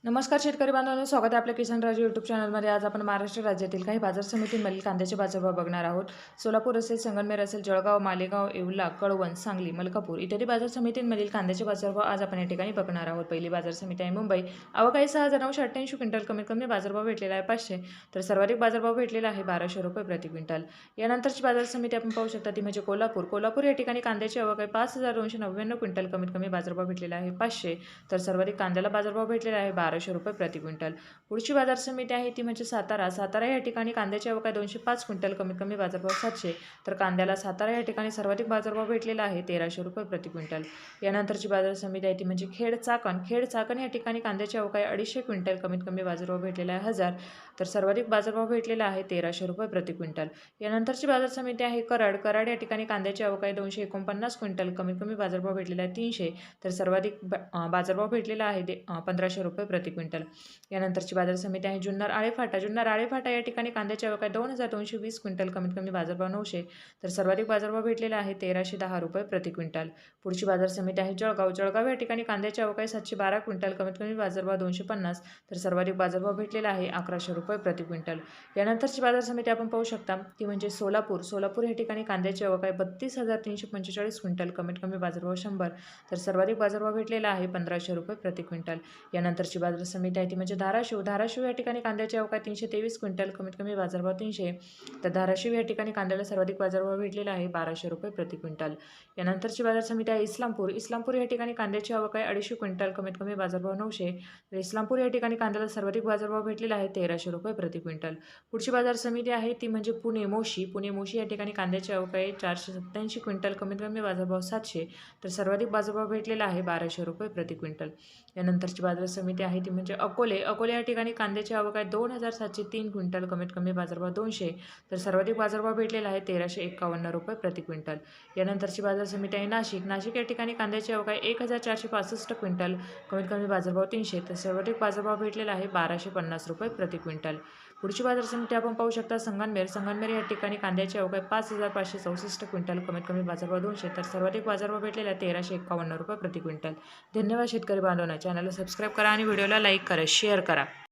नमस्कार शेतकरी बांधवांनो, स्वागत आहे आपल्या किसान राजू यूट्यूब चॅनलमध्ये। आज आपण महाराष्ट्र राज्यातील काही बाजार समितींमधील कांद्याचे बाजारभाव बघणार आहोत। सोलापूर असेल, संगमनेर असेल, जळगाव, मालेगाव, येवला, कळवण, सांगली, मलकापूर इत्यादी बाजार समितींमधील कांद्याचे बाजारभाव आज आपण या ठिकाणी बघणार आहोत। पहिली बाजार समिती आहे मुंबई। अवकाळी 6,988 क्विंटल, कमीत कमी बाजारभाव भेटलेला आहे 500, तर सर्वाधिक बाजारभाव भेटलेला आहे 1200 रुपये प्रति क्विंटल। यानंतरची बाजार समिती आपण पाहू शकता ती म्हणजे कोल्हापूर या ठिकाणी कांद्याची आवक आहे 5,299 क्विंटल, कमीत कमी बाजारभाव भेटलेला आहे 500, तर सर्वाधिक कांद्याला बाजारभाव भेटलेला आहे 1200 रुपये प्रति क्विंटल। पुढची बाजार समिती आहे ती म्हणजे सातारा या ठिकाणी कांद्याची आवक आहे 205 क्विंटल, कमीत कमी बाजारभाव 700, तर कांद्याला सातारा या ठिकाणी सर्वाधिक बाजारभाव भेटलेला आहे 1300 रुपये प्रति क्विंटल। यानंतरची बाजार समिती आहे ती म्हणजे खेड चाकण या ठिकाणी कांद्याची आवक आहे 250 क्विंटल, कमीत कमी बाजारभाव भेटलेला आहे 1000, तर सर्वाधिक बाजारभाव भेटलेला आहे 1300 रुपये प्रति क्विंटल। यानंतरची बाजार समिती आहे कराड या ठिकाणी कांद्याची आवक आहे 249 क्विंटल, कमीत कमी बाजारभाव भेटलेला आहे 300, तर सर्वाधिक बाजारभाव भेटलेला आहे 1500 रुपये प्रति क्विंटल। यानंतरची बाजार समिती आहे जुन्नर आळेफाटा या ठिकाणी कांद्याची आवक आहे 2220 क्विंटल, कमीत कमी बाजारभाव 900, तर सर्वाधिक बाजारभाव भेटलेला आहे 1310 रुपये प्रति क्विंटल। पुढची बाजार समिती आहे जळगाव या ठिकाणी कांद्याची आवक आहे 712 क्विंटल, कमीत कमी बाजारभाव 250, तर सर्वाधिक बाजारभाव भेटलेला आहे 1100 रुपये प्रति क्विंटल। यानंतरची बाजार समिती आपण पाहू शकता ती म्हणजे सोलापूर या ठिकाणी कांद्याची आवक आहे 32,345 क्विंटल, कमीत कमी बाजारभाव 100, तर सर्वाधिक बाजारभाव भेटलेला आहे 1500 रुपये प्रति क्विंटल। यानंतरची बाजार समिती आहे ती म्हणजे धाराशिव या ठिकाणी कांद्याची आवक आहे 323 क्विंटल, कमीत कमी बाजारभाव 300, तर धाराशिव या ठिकाणी कांद्याला सर्वाधिक बाजारभाव भेटलेला आहे 1200 रुपये प्रति क्विंटल। यानंतरची बाजार समिती आहे इस्लामपूर या ठिकाणी कांद्याची आवक आहे 250 क्विंटल, कमीत कमी बाजारभाव 900, तर इस्लामपूर या ठिकाणी कांद्याला सर्वाधिक बाजारभाव भेटलेला आहे 1300 रुपये प्रति क्विंटल। पुढची बाजार समिती आहे ती म्हणजे पुणे मोशी या ठिकाणी कांद्याची आवक आहे 487 क्विंटल, कमीत कमी बाजारभाव 700, तर सर्वाधिक बाजारभाव भेटलेला आहे 1200 रुपये प्रति क्विंटल। यानंतरची बाजार समिती आहे ती म्हणजे अकोले या ठिकाणी कांद्याची आवक आहे 2703 क्विंटल, कमीत कमी बाजारभाव 200, तर सर्वाधिक बाजारभाव भेटलेला आहे 1351 रुपये प्रति क्विंटल। यानंतरची बाजार समिती आहे नाशिक या ठिकाणी कांद्याची आवक आहे 1465 क्विंटल, कमीत कमी बाजारभाव 300, तर सर्वाधिक बाजारभाव भेटलेला आहे 1250 रुपये प्रति क्विंटल। पुढची बाजार समिती आपण पाहू शकता संगमनेर या ठिकाणी कांद्याची आवक आहे 5564 क्विंटल, कमीत कमी बाजारभाव 200, तर सर्वाधिक बाजारभाव भेटलेला आहे 1351 रुपये प्रति क्विंटल। धन्यवाद शेतकरी बांधवांनो, चॅनलला सबस्क्राईब करा आणि व्हिडिओला लाईक करा, शेअर करा।